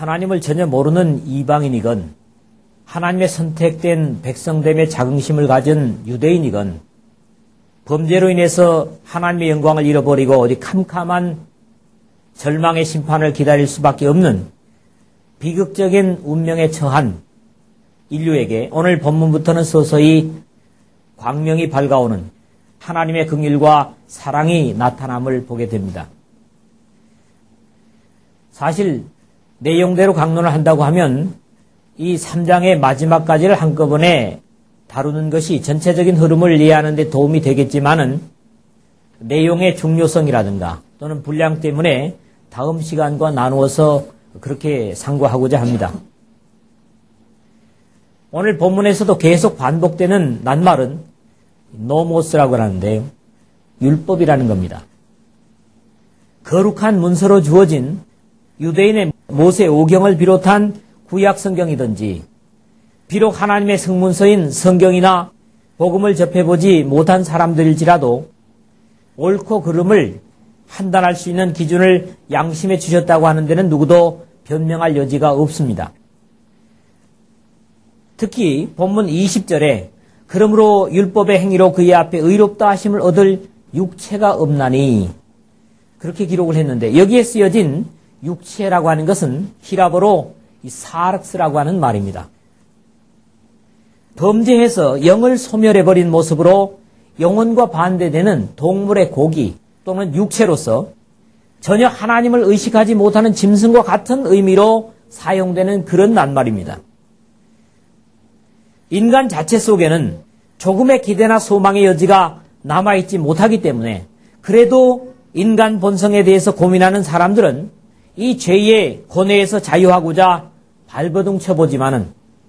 하나님을 전혀 모르는 이방인이건 하나님의 선택된 백성됨의 자긍심을 가진 유대인이건 범죄로 인해서 하나님의 영광을 잃어버리고 어디 캄캄한 절망의 심판을 기다릴 수밖에 없는 비극적인 운명에 처한 인류에게 오늘 본문부터는 서서히 광명이 밝아오는 하나님의 긍휼과 사랑이 나타남을 보게 됩니다. 사실 내용대로 강론을 한다고 하면 이 3장의 마지막까지를 한꺼번에 다루는 것이 전체적인 흐름을 이해하는 데 도움이 되겠지만은 내용의 중요성이라든가 또는 분량 때문에 다음 시간과 나누어서 그렇게 상고하고자 합니다. 오늘 본문에서도 계속 반복되는 낱말은 노모스라고 하는데요. 율법이라는 겁니다. 거룩한 문서로 주어진 유대인의 모세 오경을 비롯한 구약 성경이든지 비록 하나님의 성문서인 성경이나 복음을 접해보지 못한 사람들일지라도 옳고 그름을 판단할 수 있는 기준을 양심해 주셨다고 하는 데는 누구도 변명할 여지가 없습니다. 특히 본문 20절에 그러므로 율법의 행위로 그의 앞에 의롭다 하심을 얻을 육체가 없나니 그렇게 기록을 했는데 여기에 쓰여진 육체라고 하는 것은 히라보로 이 사르스라고 하는 말입니다. 범죄해서 영을 소멸해버린 모습으로 영혼과 반대되는 동물의 고기 또는 육체로서 전혀 하나님을 의식하지 못하는 짐승과 같은 의미로 사용되는 그런 낱말입니다. 인간 자체 속에는 조금의 기대나 소망의 여지가 남아있지 못하기 때문에 그래도 인간 본성에 대해서 고민하는 사람들은 이 죄의 고뇌에서 자유하고자 발버둥 쳐보지만은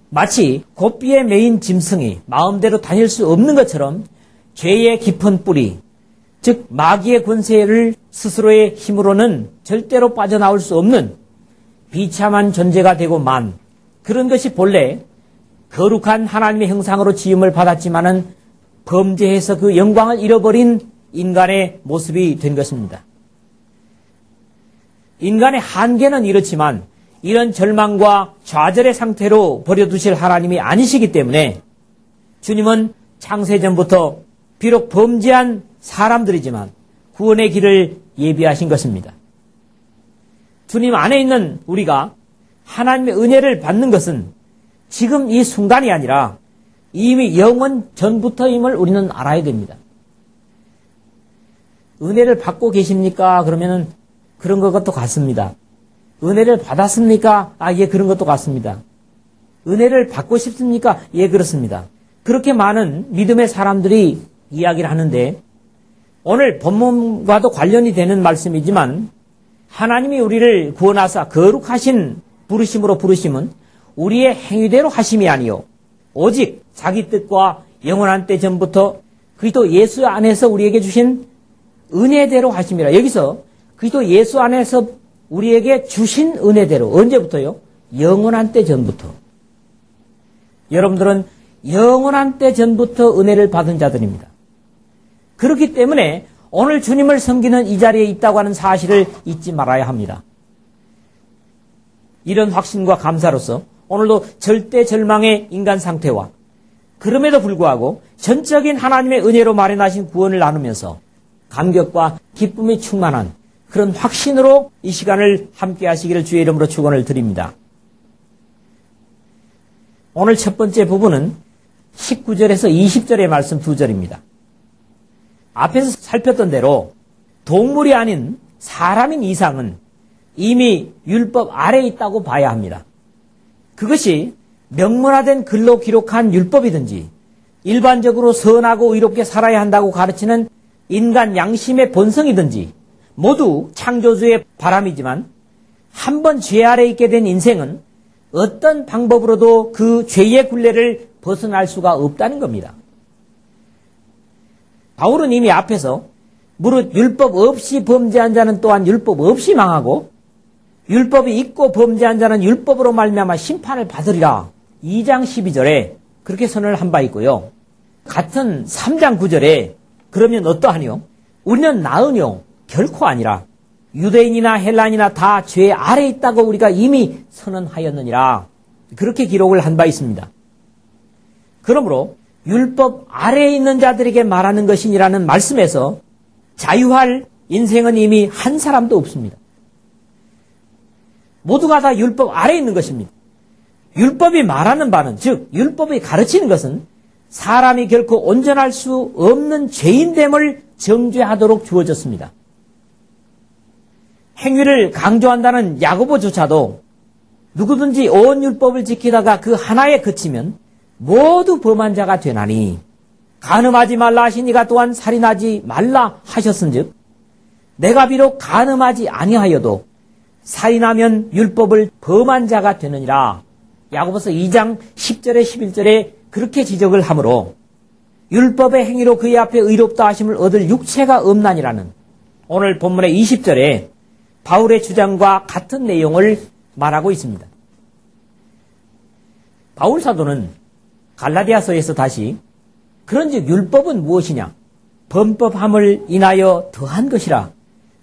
마치 고삐에 매인 짐승이 마음대로 다닐 수 없는 것처럼 죄의 깊은 뿌리, 즉 마귀의 권세를 스스로의 힘으로는 절대로 빠져나올 수 없는 비참한 존재가 되고만 그런 것이 본래 거룩한 하나님의 형상으로 지음을 받았지만은 범죄해서 그 영광을 잃어버린 인간의 모습이 된 것입니다. 인간의 한계는 이렇지만 이런 절망과 좌절의 상태로 버려두실 하나님이 아니시기 때문에 주님은 창세전부터 비록 범죄한 사람들이지만 구원의 길을 예비하신 것입니다. 주님 안에 있는 우리가 하나님의 은혜를 받는 것은 지금 이 순간이 아니라 이미 영원 전부터임을 우리는 알아야 됩니다. 은혜를 받고 계십니까? 그러면은 그런 것도 같습니다. 은혜를 받았습니까? 예, 그런 것도 같습니다. 은혜를 받고 싶습니까? 예, 그렇습니다. 그렇게 많은 믿음의 사람들이 이야기를 하는데 오늘 본문과도 관련이 되는 말씀이지만 하나님이 우리를 구원하사 거룩하신 부르심으로 부르심은 우리의 행위대로 하심이 아니요 오직 자기 뜻과 영원한 때 전부터 그리스도 예수 안에서 우리에게 주신 은혜대로 하심이라. 여기서 그리스도 예수 안에서 우리에게 주신 은혜대로 언제부터요? 영원한 때 전부터. 여러분들은 영원한 때 전부터 은혜를 받은 자들입니다. 그렇기 때문에 오늘 주님을 섬기는 이 자리에 있다고 하는 사실을 잊지 말아야 합니다. 이런 확신과 감사로서 오늘도 절대 절망의 인간 상태와 그럼에도 불구하고 전적인 하나님의 은혜로 마련하신 구원을 나누면서 감격과 기쁨이 충만한 그런 확신으로 이 시간을 함께 하시기를 주의 이름으로 축원을 드립니다. 오늘 첫 번째 부분은 19절에서 20절의 말씀 2절입니다. 앞에서 살폈던 대로 동물이 아닌 사람인 이상은 이미 율법 아래에 있다고 봐야 합니다. 그것이 명문화된 글로 기록한 율법이든지 일반적으로 선하고 의롭게 살아야 한다고 가르치는 인간 양심의 본성이든지 모두 창조주의 바람이지만 한 번 죄 아래에 있게 된 인생은 어떤 방법으로도 그 죄의 굴레를 벗어날 수가 없다는 겁니다. 바울은 이미 앞에서 무릇 율법 없이 범죄한 자는 또한 율법 없이 망하고 율법이 있고 범죄한 자는 율법으로 말미암아 심판을 받으리라 2장 12절에 그렇게 선언을 한 바 있고요. 같은 3장 9절에 그러면 어떠하뇨? 우리는 나으뇨? 결코 아니라 유대인이나 헬라인이나 다 죄 아래에 있다고 우리가 이미 선언하였느니라. 그렇게 기록을 한 바 있습니다. 그러므로 율법 아래에 있는 자들에게 말하는 것이니라는 말씀에서 자유할 인생은 이미 한 사람도 없습니다. 모두가 다 율법 아래에 있는 것입니다. 율법이 말하는 바는, 즉 율법이 가르치는 것은 사람이 결코 온전할 수 없는 죄인됨을 정죄하도록 주어졌습니다. 행위를 강조한다는 야고보조차도 누구든지 온 율법을 지키다가 그 하나에 그치면 모두 범한 자가 되나니 간음하지 말라 하시니가 또한 살인하지 말라 하셨은즉 내가 비록 간음하지 아니하여도 살인하면 율법을 범한 자가 되느니라. 야고보서 2장 10절에 11절에 그렇게 지적을 하므로 율법의 행위로 그의 앞에 의롭다 하심을 얻을 육체가 없나니라는 오늘 본문의 20절에 바울의 주장과 같은 내용을 말하고 있습니다. 바울 사도는 갈라디아서에서 다시 그런즉 율법은 무엇이냐? 범법함을 인하여 더한 것이라.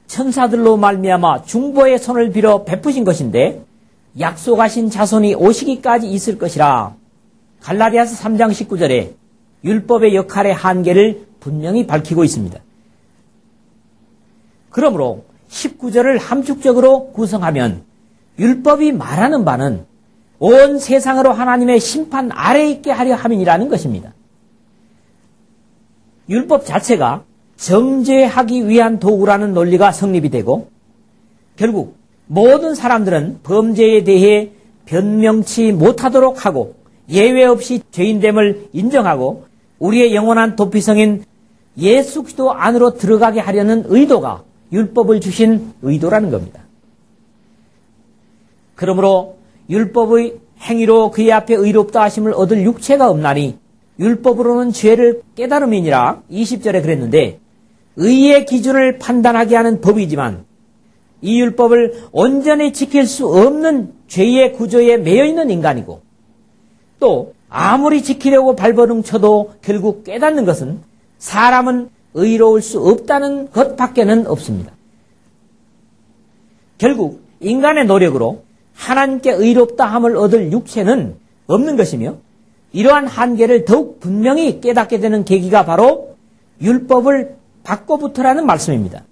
천사들로 말미암아 중보의 손을 빌어 베푸신 것인데 약속하신 자손이 오시기까지 있을 것이라. 갈라디아서 3장 19절에 율법의 역할의 한계를 분명히 밝히고 있습니다. 그러므로 19절을 함축적으로 구성하면 율법이 말하는 바는 온 세상으로 하나님의 심판 아래에 있게 하려 함이라는 것입니다. 율법 자체가 정죄하기 위한 도구라는 논리가 성립이 되고 결국 모든 사람들은 범죄에 대해 변명치 못하도록 하고 예외 없이 죄인됨을 인정하고 우리의 영원한 도피성인 예수 그리스도 안으로 들어가게 하려는 의도가 율법을 주신 의도라는 겁니다. 그러므로 율법의 행위로 그의 앞에 의롭다 하심을 얻을 육체가 없나니 율법으로는 죄를 깨달음이니라 20절에 그랬는데 의의 기준을 판단하게 하는 법이지만 이 율법을 온전히 지킬 수 없는 죄의 구조에 매여 있는 인간이고 또 아무리 지키려고 발버둥 쳐도 결국 깨닫는 것은 사람은 의로울 수 없다는 것밖에는 없습니다. 결국 인간의 노력으로 하나님께 의롭다 함을 얻을 육체는 없는 것이며 이러한 한계를 더욱 분명히 깨닫게 되는 계기가 바로 율법을 받고부터라는 말씀입니다.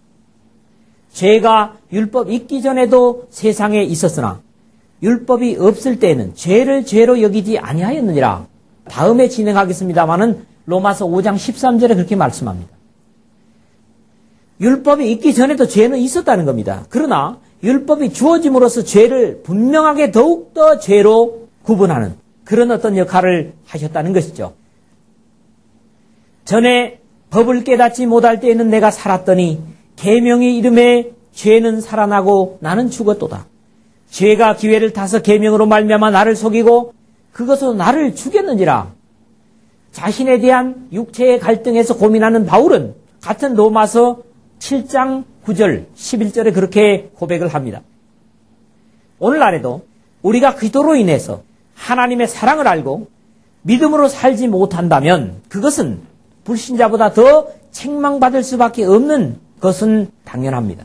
죄가 율법 있기 전에도 세상에 있었으나 율법이 없을 때에는 죄를 죄로 여기지 아니하였느니라. 다음에 진행하겠습니다마는 로마서 5장 13절에 그렇게 말씀합니다. 율법이 있기 전에도 죄는 있었다는 겁니다. 그러나 율법이 주어짐으로써 죄를 분명하게 더욱더 죄로 구분하는 그런 어떤 역할을 하셨다는 것이죠. 전에 법을 깨닫지 못할 때에는 내가 살았더니 계명의 이름에 죄는 살아나고 나는 죽었도다. 죄가 기회를 타서 계명으로 말미암아 나를 속이고 그것으로 나를 죽였느니라. 자신에 대한 육체의 갈등에서 고민하는 바울은 같은 로마서 7장 9절 11절에 그렇게 고백을 합니다. 오늘날에도 우리가 그리스도로 인해서 하나님의 사랑을 알고 믿음으로 살지 못한다면 그것은 불신자보다 더 책망받을 수밖에 없는 것은 당연합니다.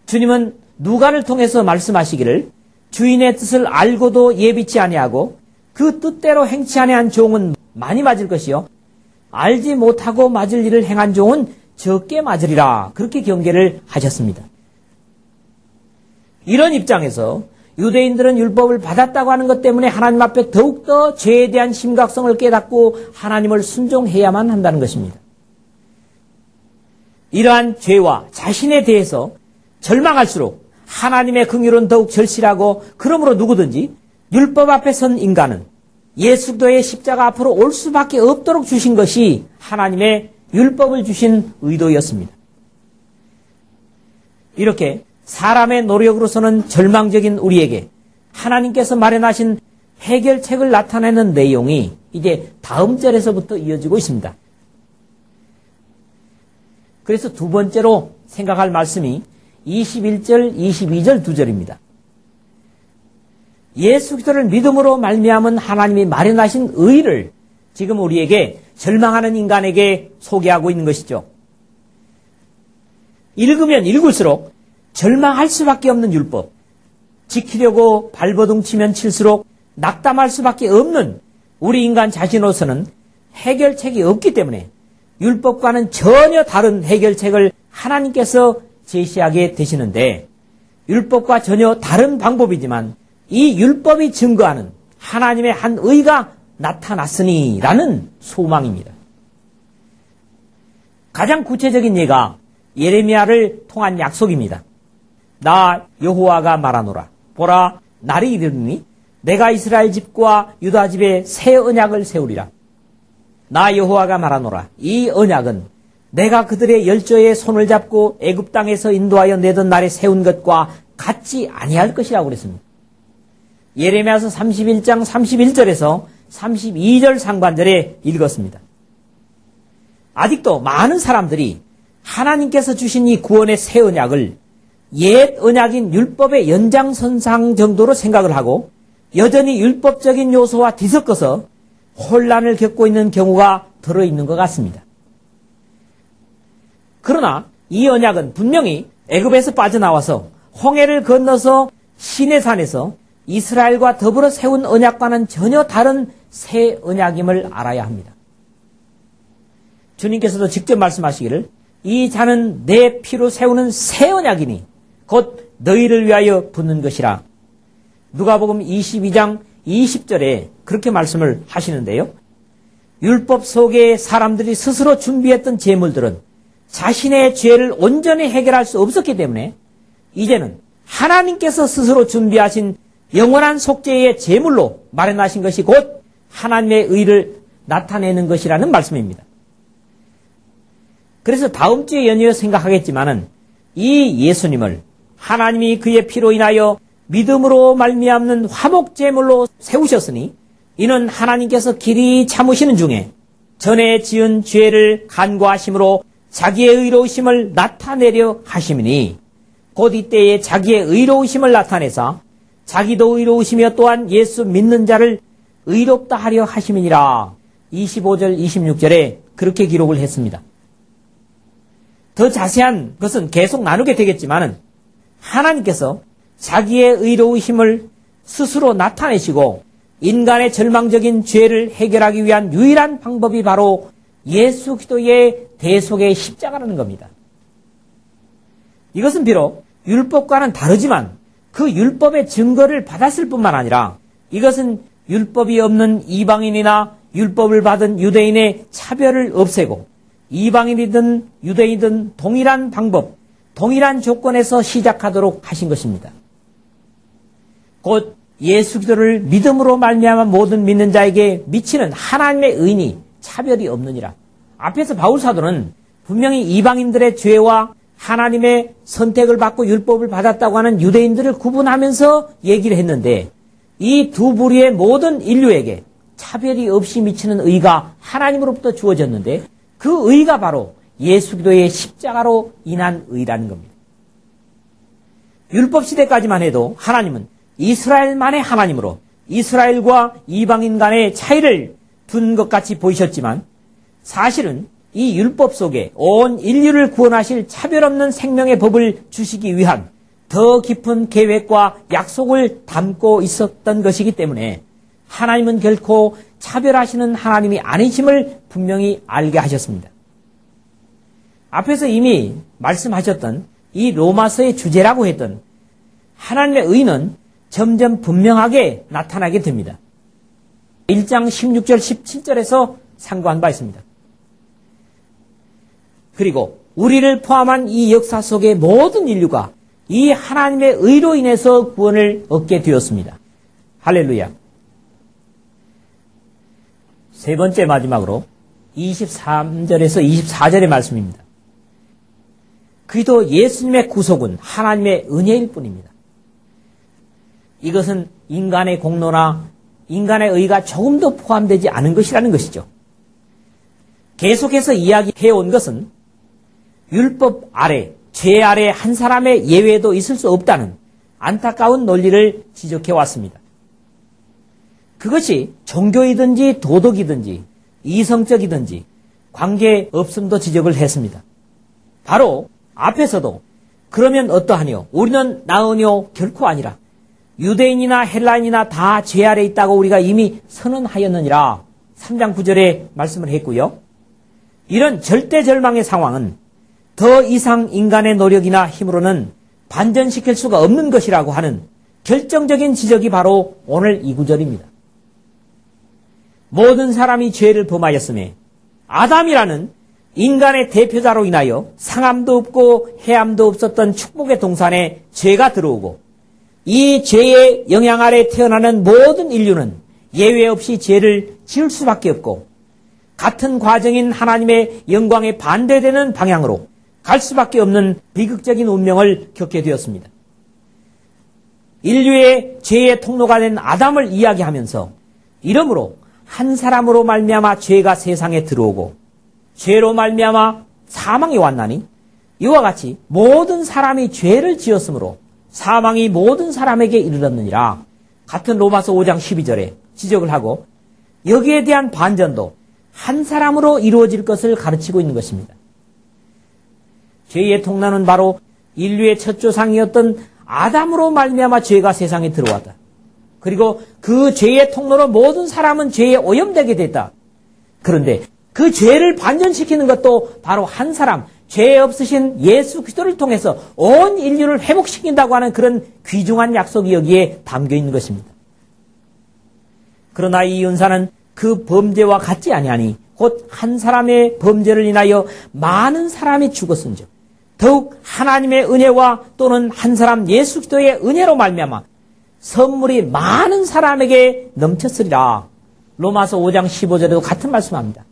주님은 누가를 통해서 말씀하시기를 주인의 뜻을 알고도 예비치 아니하고 그 뜻대로 행치 아니한 종은 많이 맞을 것이요 알지 못하고 맞을 일을 행한 종은 적게 맞으리라. 그렇게 경계를 하셨습니다. 이런 입장에서 유대인들은 율법을 받았다고 하는 것 때문에 하나님 앞에 더욱더 죄에 대한 심각성을 깨닫고 하나님을 순종해야만 한다는 것입니다. 이러한 죄와 자신에 대해서 절망할수록 하나님의 긍휼은 더욱 절실하고 그러므로 누구든지 율법 앞에 선 인간은 예수 그리스도의 십자가 앞으로 올 수밖에 없도록 주신 것이 하나님의 율법을 주신 의도였습니다. 이렇게 사람의 노력으로서는 절망적인 우리에게 하나님께서 마련하신 해결책을 나타내는 내용이 이제 다음 절에서부터 이어지고 있습니다. 그래서 두 번째로 생각할 말씀이 21절, 22절 두 절입니다. 예수 그리스도를 믿음으로 말미암은 하나님이 마련하신 의를 지금 우리에게 절망하는 인간에게 소개하고 있는 것이죠. 읽으면 읽을수록 절망할 수밖에 없는 율법, 지키려고 발버둥 치면 칠수록 낙담할 수밖에 없는 우리 인간 자신으로서는 해결책이 없기 때문에 율법과는 전혀 다른 해결책을 하나님께서 제시하게 되시는데, 율법과 전혀 다른 방법이지만 이 율법이 증거하는 하나님의 한 의가 나타났으니 라는 소망입니다. 가장 구체적인 예가 예레미야를 통한 약속입니다. 나 여호와가 말하노라. 보라, 날이 이르니 내가 이스라엘 집과 유다 집에 새 언약을 세우리라. 나 여호와가 말하노라. 이 언약은 내가 그들의 열조의 손을 잡고 애굽 땅에서 인도하여 내던 날에 세운 것과 같지 아니할 것이라고 그랬습니다. 예레미야서 31장 31절에서 32절 상반절에 읽었습니다. 아직도 많은 사람들이 하나님께서 주신 이 구원의 새 언약을 옛 언약인 율법의 연장선상 정도로 생각을 하고 여전히 율법적인 요소와 뒤섞어서 혼란을 겪고 있는 경우가 들어있는 것 같습니다. 그러나 이 언약은 분명히 애굽에서 빠져나와서 홍해를 건너서 시내산에서 이스라엘과 더불어 세운 언약과는 전혀 다른 새 언약임을 알아야 합니다. 주님께서도 직접 말씀하시기를 이 잔은 내 피로 세우는 새 언약이니 곧 너희를 위하여 붓는 것이라. 누가복음 22장 20절에 그렇게 말씀을 하시는데요. 율법 속에 사람들이 스스로 준비했던 제물들은 자신의 죄를 온전히 해결할 수 없었기 때문에 이제는 하나님께서 스스로 준비하신 영원한 속죄의 제물로 마련하신 것이 곧 하나님의 의를 나타내는 것이라는 말씀입니다. 그래서 다음 주에 연이어 생각하겠지만은 이 예수님을 하나님이 그의 피로 인하여 믿음으로 말미암는 화목제물로 세우셨으니 이는 하나님께서 길이 참으시는 중에 전에 지은 죄를 간과하심으로 자기의 의로우심을 나타내려 하심이니 곧 이때에 자기의 의로우심을 나타내사 자기도 의로우시며 또한 예수 믿는 자를 의롭다 하려 하심이니라. 25절 26절에 그렇게 기록을 했습니다. 더 자세한 것은 계속 나누게 되겠지만은 하나님께서 자기의 의로우심을 스스로 나타내시고 인간의 절망적인 죄를 해결하기 위한 유일한 방법이 바로 예수 그리스도의 대속의 십자가라는 겁니다. 이것은 비록 율법과는 다르지만 그 율법의 증거를 받았을 뿐만 아니라 이것은 율법이 없는 이방인이나 율법을 받은 유대인의 차별을 없애고 이방인이든 유대인이든 동일한 방법, 동일한 조건에서 시작하도록 하신 것입니다. 곧 예수 그리스도를 믿음으로 말미암아 모든 믿는 자에게 미치는 하나님의 의니 차별이 없느니라. 앞에서 바울 사도는 분명히 이방인들의 죄와 하나님의 선택을 받고 율법을 받았다고 하는 유대인들을 구분하면서 얘기를 했는데 이 두 부류의 모든 인류에게 차별이 없이 미치는 의가 하나님으로부터 주어졌는데 그 의가 바로 예수 그리스도의 십자가로 인한 의라는 겁니다. 율법 시대까지만 해도 하나님은 이스라엘만의 하나님으로 이스라엘과 이방인 간의 차이를 둔 것 같이 보이셨지만 사실은 이 율법 속에 온 인류를 구원하실 차별 없는 생명의 법을 주시기 위한 더 깊은 계획과 약속을 담고 있었던 것이기 때문에 하나님은 결코 차별하시는 하나님이 아니심을 분명히 알게 하셨습니다. 앞에서 이미 말씀하셨던 이 로마서의 주제라고 했던 하나님의 의는 점점 분명하게 나타나게 됩니다. 1장 16절 17절에서 상고한 바 있습니다. 그리고 우리를 포함한 이 역사 속의 모든 인류가 이 하나님의 의로 인해서 구원을 얻게 되었습니다. 할렐루야. 세 번째 마지막으로 23절에서 24절의 말씀입니다. 그리스도 예수님의 구속은 하나님의 은혜일 뿐입니다. 이것은 인간의 공로나 인간의 의가 조금도 포함되지 않은 것이라는 것이죠. 계속해서 이야기해온 것은 율법 아래, 죄 아래 한 사람의 예외도 있을 수 없다는 안타까운 논리를 지적해왔습니다. 그것이 종교이든지 도덕이든지 이성적이든지 관계없음도 지적을 했습니다. 바로 앞에서도 그러면 어떠하뇨? 우리는 나으뇨? 결코 아니라. 유대인이나 헬라인이나 다 죄 아래 있다고 우리가 이미 선언하였느니라. 3장 9절에 말씀을 했고요. 이런 절대절망의 상황은 더 이상 인간의 노력이나 힘으로는 반전시킬 수가 없는 것이라고 하는 결정적인 지적이 바로 오늘 이 구절입니다. 모든 사람이 죄를 범하였음에 아담이라는 인간의 대표자로 인하여 상함도 없고 해함도 없었던 축복의 동산에 죄가 들어오고 이 죄의 영향 아래 태어나는 모든 인류는 예외 없이 죄를 지을 수밖에 없고 같은 과정인 하나님의 영광에 반대되는 방향으로 갈 수밖에 없는 비극적인 운명을 겪게 되었습니다. 인류의 죄의 통로가 된 아담을 이야기하면서 이러므로 한 사람으로 말미암아 죄가 세상에 들어오고 죄로 말미암아 사망이 왔나니 이와 같이 모든 사람이 죄를 지었으므로 사망이 모든 사람에게 이르렀느니라. 같은 로마서 5장 12절에 지적을 하고 여기에 대한 반전도 한 사람으로 이루어질 것을 가르치고 있는 것입니다. 죄의 통로는 바로 인류의 첫 조상이었던 아담으로 말미암아 죄가 세상에 들어왔다. 그리고 그 죄의 통로로 모든 사람은 죄에 오염되게 됐다. 그런데 그 죄를 반전시키는 것도 바로 한 사람, 죄 없으신 예수 그리스도를 통해서 온 인류를 회복시킨다고 하는 그런 귀중한 약속이 여기에 담겨 있는 것입니다. 그러나 이 은사는 그 범죄와 같지 아니하니 곧 한 사람의 범죄를 인하여 많은 사람이 죽었은즉 더욱 하나님의 은혜와 또는 한 사람 예수 그리스도의 은혜로 말미암아 선물이 많은 사람에게 넘쳤으리라. 로마서 5장 15절에도 같은 말씀합니다.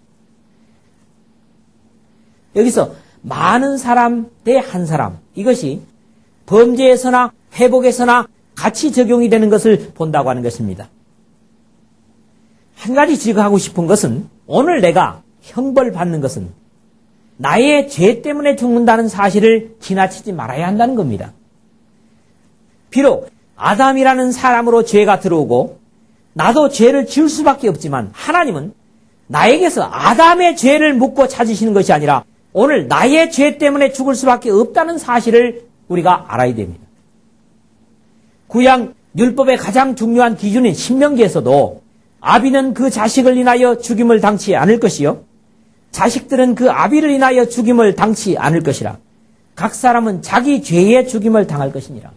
여기서 많은 사람 대 한 사람, 이것이 범죄에서나 회복에서나 같이 적용이 되는 것을 본다고 하는 것입니다. 한 가지 지적하고 싶은 것은 오늘 내가 형벌받는 것은 나의 죄 때문에 죽는다는 사실을 지나치지 말아야 한다는 겁니다. 비록 아담이라는 사람으로 죄가 들어오고 나도 죄를 지을 수밖에 없지만 하나님은 나에게서 아담의 죄를 묻고 찾으시는 것이 아니라 오늘 나의 죄 때문에 죽을 수밖에 없다는 사실을 우리가 알아야 됩니다. 구약 율법의 가장 중요한 기준인 신명기에서도 아비는 그 자식을 인하여 죽임을 당치 않을 것이요 자식들은 그 아비를 인하여 죽임을 당치 않을 것이라. 각 사람은 자기 죄의 죽임을 당할 것이니라.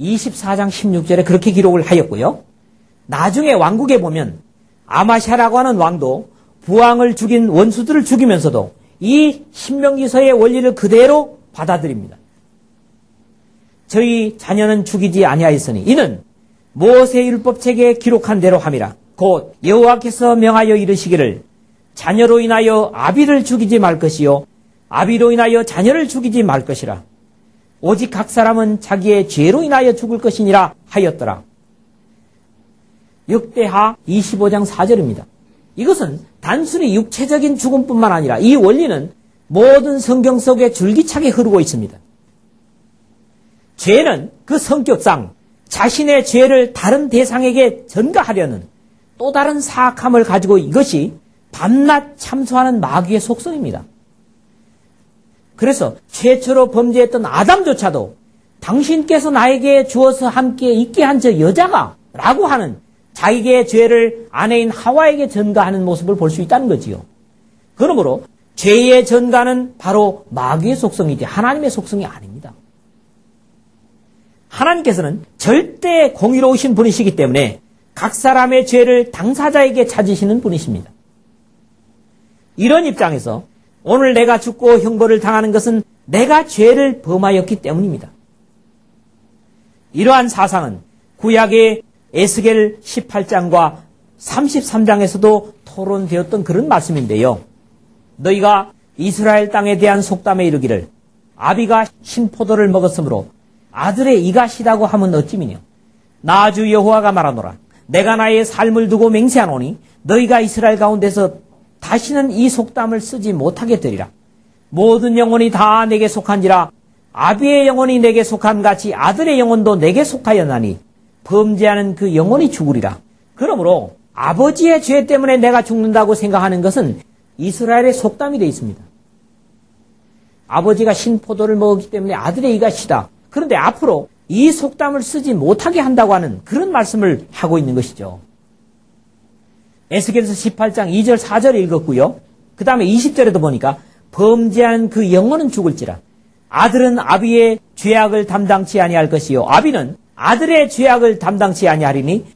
24장 16절에 그렇게 기록을 하였고요. 나중에 왕국에 보면 아마샤라고 하는 왕도 부왕을 죽인 원수들을 죽이면서도 이 신명기서의 원리를 그대로 받아들입니다. 저희 자녀는 죽이지 아니하였으니 이는 모세 율법책에 기록한 대로 함이라. 곧 여호와께서 명하여 이르시기를 자녀로 인하여 아비를 죽이지 말 것이요 아비로 인하여 자녀를 죽이지 말 것이라. 오직 각 사람은 자기의 죄로 인하여 죽을 것이니라 하였더라. 역대하 25장 4절입니다. 이것은 단순히 육체적인 죽음뿐만 아니라 이 원리는 모든 성경 속에 줄기차게 흐르고 있습니다. 죄는 그 성격상 자신의 죄를 다른 대상에게 전가하려는 또 다른 사악함을 가지고 이것이 밤낮 참소하는 마귀의 속성입니다. 그래서 최초로 범죄했던 아담조차도 당신께서 나에게 주어서 함께 있게 한 저 여자가 라고 하는 자기의 죄를 아내인 하와에게 전가하는 모습을 볼 수 있다는 거지요. 그러므로 죄의 전가는 바로 마귀의 속성이지 하나님의 속성이 아닙니다. 하나님께서는 절대 공의로우신 분이시기 때문에 각 사람의 죄를 당사자에게 찾으시는 분이십니다. 이런 입장에서 오늘 내가 죽고 형벌을 당하는 것은 내가 죄를 범하였기 때문입니다. 이러한 사상은 구약의 에스겔 18장과 33장에서도 토론되었던 그런 말씀인데요. 너희가 이스라엘 땅에 대한 속담에 이르기를 아비가 신포도를 먹었으므로 아들의 이가 시다고 하면 어찌미뇨. 나 주 여호와가 말하노라. 내가 나의 삶을 두고 맹세하노니 너희가 이스라엘 가운데서 다시는 이 속담을 쓰지 못하게 되리라. 모든 영혼이 다 내게 속한지라. 아비의 영혼이 내게 속한 같이 아들의 영혼도 내게 속하였나니 범죄하는 그 영혼이 죽으리라. 그러므로 아버지의 죄 때문에 내가 죽는다고 생각하는 것은 이스라엘의 속담이 되어 있습니다. 아버지가 신포도를 먹었기 때문에 아들의 이가 시다. 그런데 앞으로 이 속담을 쓰지 못하게 한다고 하는 그런 말씀을 하고 있는 것이죠. 에스겔서 18장 2절 4절 읽었고요. 그 다음에 20절에도 보니까 범죄한 그 영혼은 죽을지라. 아들은 아비의 죄악을 담당치 아니할 것이요 아비는 아들의 죄악을 담당치 아니하리니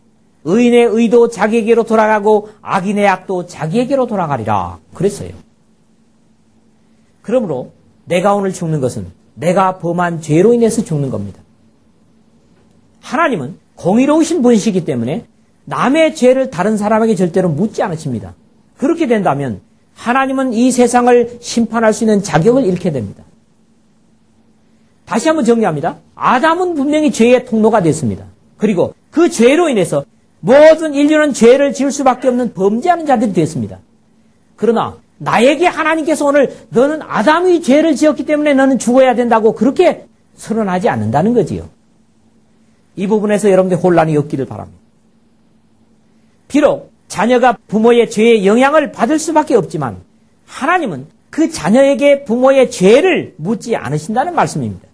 의인의 의도 자기에게로 돌아가고 악인의 악도 자기에게로 돌아가리라. 그랬어요. 그러므로 내가 오늘 죽는 것은 내가 범한 죄로 인해서 죽는 겁니다. 하나님은 공의로우신 분이시기 때문에 남의 죄를 다른 사람에게 절대로 묻지 않으십니다. 그렇게 된다면 하나님은 이 세상을 심판할 수 있는 자격을 잃게 됩니다. 다시 한번 정리합니다. 아담은 분명히 죄의 통로가 됐습니다. 그리고 그 죄로 인해서 모든 인류는 죄를 지을 수밖에 없는 범죄하는 자들이 됐습니다. 그러나 나에게 하나님께서 오늘 너는 아담이 죄를 지었기 때문에 너는 죽어야 된다고 그렇게 선언하지 않는다는 거지요. 이 부분에서 여러분들 혼란이 없기를 바랍니다. 비록 자녀가 부모의 죄의 영향을 받을 수밖에 없지만 하나님은 그 자녀에게 부모의 죄를 묻지 않으신다는 말씀입니다.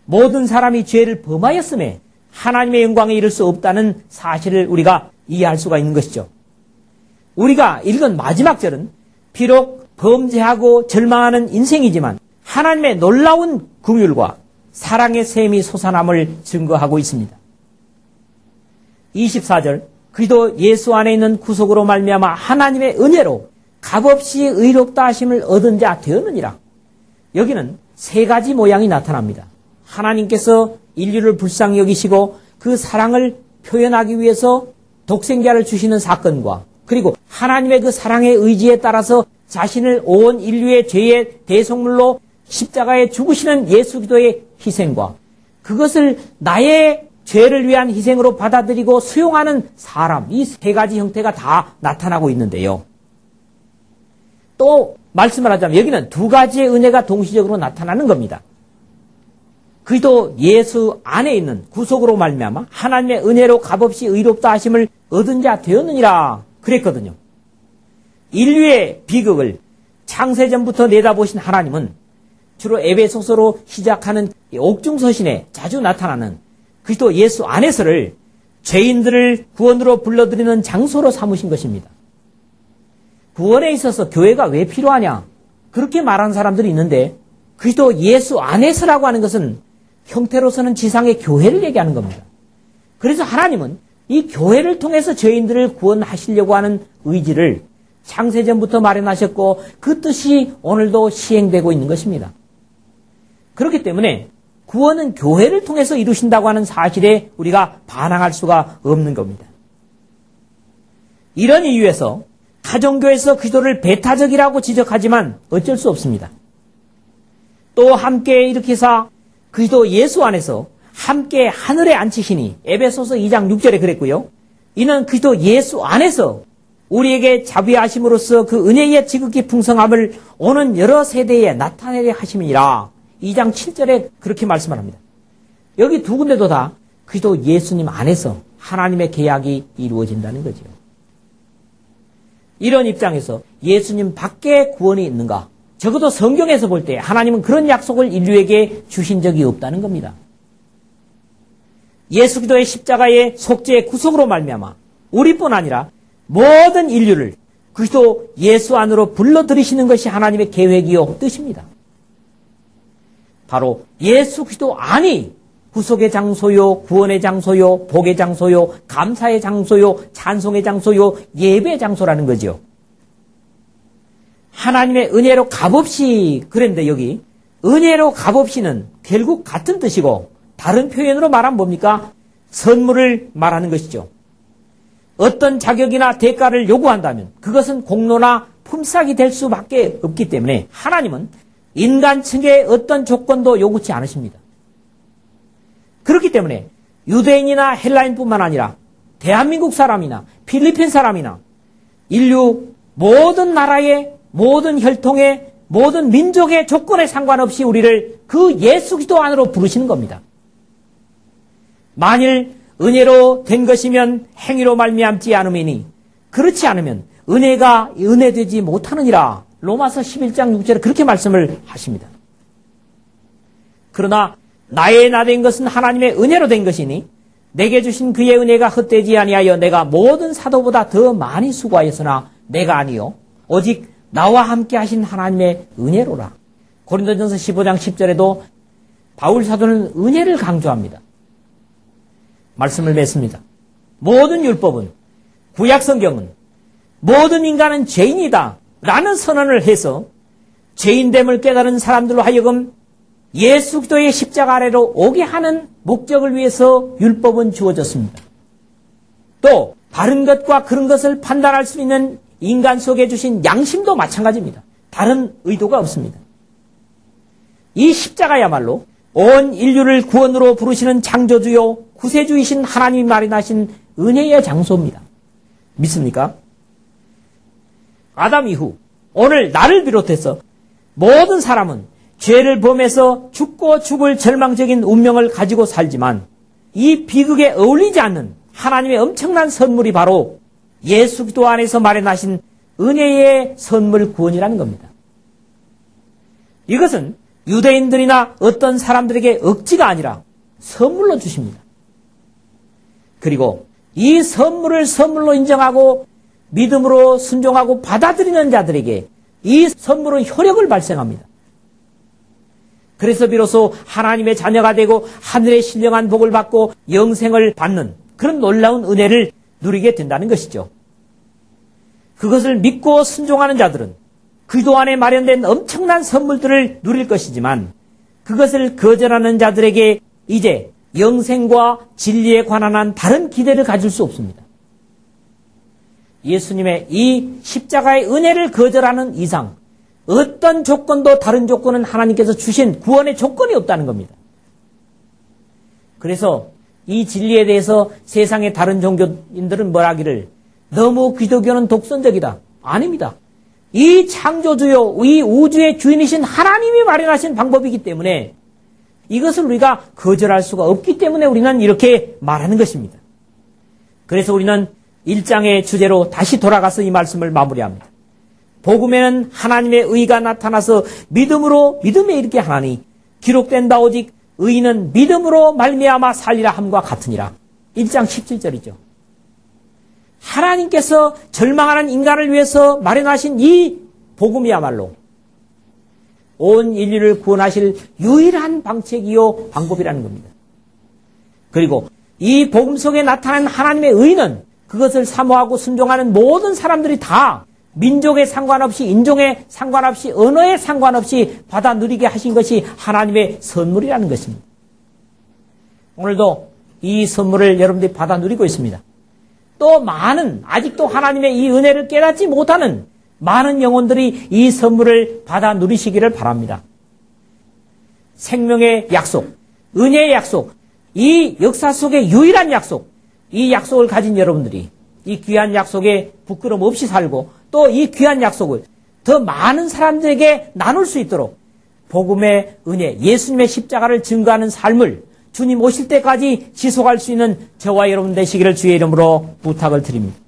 모든 사람이 죄를 범하였음에 하나님의 영광에 이를 수 없다는 사실을 우리가 이해할 수가 있는 것이죠. 우리가 읽은 마지막 절은 비록 범죄하고 절망하는 인생이지만 하나님의 놀라운 긍휼과 사랑의 샘이 솟아남을 증거하고 있습니다. 24절 그리스도 예수 안에 있는 구속으로 말미암아 하나님의 은혜로 값없이 의롭다 하심을 얻은 자 되었느니라. 여기는 세 가지 모양이 나타납니다. 하나님께서 인류를 불쌍히 여기시고 그 사랑을 표현하기 위해서 독생자를 주시는 사건과 그리고 하나님의 그 사랑의 의지에 따라서 자신을 온 인류의 죄의 대속물로 십자가에 죽으시는 예수 그리스도의 희생과 그것을 나의 죄를 위한 희생으로 받아들이고 수용하는 사람, 이 세 가지 형태가 다 나타나고 있는데요. 또 말씀을 하자면 여기는 두 가지의 은혜가 동시적으로 나타나는 겁니다. 그리스도 예수 안에 있는 구속으로 말미암아 하나님의 은혜로 값없이 의롭다 하심을 얻은 자 되었느니라 그랬거든요. 인류의 비극을 창세전부터 내다보신 하나님은 주로 에베소서로 시작하는 옥중서신에 자주 나타나는 그리스도 예수 안에서를 죄인들을 구원으로 불러들이는 장소로 삼으신 것입니다. 구원에 있어서 교회가 왜 필요하냐? 그렇게 말하는 사람들이 있는데 그리스도 예수 안에서라고 하는 것은 형태로서는 지상의 교회를 얘기하는 겁니다. 그래서 하나님은 이 교회를 통해서 죄인들을 구원하시려고 하는 의지를 창세전부터 마련하셨고 그 뜻이 오늘도 시행되고 있는 것입니다. 그렇기 때문에 구원은 교회를 통해서 이루신다고 하는 사실에 우리가 반항할 수가 없는 겁니다. 이런 이유에서 가정교회에서 그리스도를 배타적이라고 지적하지만 어쩔 수 없습니다. 또 함께 일으키사 그리스도 예수 안에서 함께 하늘에 앉히시니 에베소서 2장 6절에 그랬고요. 이는 그리스도 예수 안에서 우리에게 자비하심으로써 그 은혜의 지극히 풍성함을 오는 여러 세대에 나타내게 하심이니라. 2장 7절에 그렇게 말씀을 합니다. 여기 두 군데도 다 그리스도 예수님 안에서 하나님의 계약이 이루어진다는 거죠. 이런 입장에서 예수님 밖에 구원이 있는가? 적어도 성경에서 볼 때 하나님은 그런 약속을 인류에게 주신 적이 없다는 겁니다. 예수 그리스도의 십자가의 속죄의 구속으로 말미암아 우리뿐 아니라 모든 인류를 그리스도 예수 안으로 불러들이시는 것이 하나님의 계획이요 뜻입니다. 바로 예수 그리스도 안이 구속의 장소요, 구원의 장소요, 복의 장소요, 감사의 장소요, 찬송의 장소요, 예배의 장소라는 거죠. 하나님의 은혜로 값없이 그랬는데 여기 은혜로 값없이는 결국 같은 뜻이고 다른 표현으로 말하면 뭡니까? 선물을 말하는 것이죠. 어떤 자격이나 대가를 요구한다면 그것은 공로나 품삯이 될 수밖에 없기 때문에 하나님은 인간 측의 어떤 조건도 요구치 않으십니다. 그렇기 때문에 유대인이나 헬라인뿐만 아니라 대한민국 사람이나 필리핀 사람이나 인류 모든 나라의 모든 혈통의 모든 민족의 조건에 상관없이 우리를 그 예수 그리스도 안으로 부르시는 겁니다. 만일 은혜로 된 것이면 행위로 말미암지 않음이니 그렇지 않으면 은혜가 은혜되지 못하느니라 로마서 11장 6절에 그렇게 말씀을 하십니다. 그러나 나의 나 된 것은 하나님의 은혜로 된 것이니 내게 주신 그의 은혜가 헛되지 아니하여 내가 모든 사도보다 더 많이 수고하였으나 내가 아니요 오직 나와 함께 하신 하나님의 은혜로라. 고린도전서 15장 10절에도 바울 사도는 은혜를 강조합니다. 말씀을 맺습니다. 모든 율법은, 구약 성경은 모든 인간은 죄인이다 라는 선언을 해서 죄인됨을 깨달은 사람들로 하여금 예수 그리스도의 십자가 아래로 오게 하는 목적을 위해서 율법은 주어졌습니다. 또 바른 것과 그런 것을 판단할 수 있는 인간 속에 주신 양심도 마찬가지입니다. 다른 의도가 없습니다. 이 십자가야말로 온 인류를 구원으로 부르시는 창조주요 구세주이신 하나님이 마련하신 은혜의 장소입니다. 믿습니까? 아담 이후 오늘 나를 비롯해서 모든 사람은 죄를 범해서 죽고 죽을 절망적인 운명을 가지고 살지만 이 비극에 어울리지 않는 하나님의 엄청난 선물이 바로 예수 그리스도 안에서 마련하신 은혜의 선물 구원이라는 겁니다. 이것은 유대인들이나 어떤 사람들에게 억지가 아니라 선물로 주십니다. 그리고 이 선물을 선물로 인정하고 믿음으로 순종하고 받아들이는 자들에게 이 선물은 효력을 발생합니다. 그래서 비로소 하나님의 자녀가 되고 하늘의 신령한 복을 받고 영생을 받는 그런 놀라운 은혜를 누리게 된다는 것이죠. 그것을 믿고 순종하는 자들은 그리스도 안에 마련된 엄청난 선물들을 누릴 것이지만 그것을 거절하는 자들에게 이제 영생과 진리에 관한 한 다른 기대를 가질 수 없습니다. 예수님의 이 십자가의 은혜를 거절하는 이상 어떤 조건도 다른 조건은 하나님께서 주신 구원의 조건이 없다는 겁니다. 그래서 이 진리에 대해서 세상의 다른 종교인들은 뭘 하기를 너무 기독교는 독선적이다. 아닙니다. 이 창조주요, 이 우주의 주인이신 하나님이 마련하신 방법이기 때문에 이것을 우리가 거절할 수가 없기 때문에 우리는 이렇게 말하는 것입니다. 그래서 우리는 1장의 주제로 다시 돌아가서 이 말씀을 마무리합니다. 복음에는 하나님의 의가 나타나서 믿음으로 믿음에 이르게 하나니 기록된 바 오직 의인은 믿음으로 말미암아 살리라 함과 같으니라. 1장 17절이죠. 하나님께서 절망하는 인간을 위해서 마련하신 이 복음이야말로 온 인류를 구원하실 유일한 방책이요 방법이라는 겁니다. 그리고 이 복음 속에 나타난 하나님의 의는 그것을 사모하고 순종하는 모든 사람들이 다 민족에 상관없이 인종에 상관없이 언어에 상관없이 받아 누리게 하신 것이 하나님의 선물이라는 것입니다. 오늘도 이 선물을 여러분들이 받아 누리고 있습니다. 또 많은 아직도 하나님의 이 은혜를 깨닫지 못하는 많은 영혼들이 이 선물을 받아 누리시기를 바랍니다. 생명의 약속, 은혜의 약속, 이 역사 속의 유일한 약속, 이 약속을 가진 여러분들이 이 귀한 약속에 부끄럼 없이 살고 또 이 귀한 약속을 더 많은 사람들에게 나눌 수 있도록 복음의 은혜, 예수님의 십자가를 증거하는 삶을 주님 오실 때까지 지속할 수 있는 저와 여러분 되시기를 주의 이름으로 부탁을 드립니다.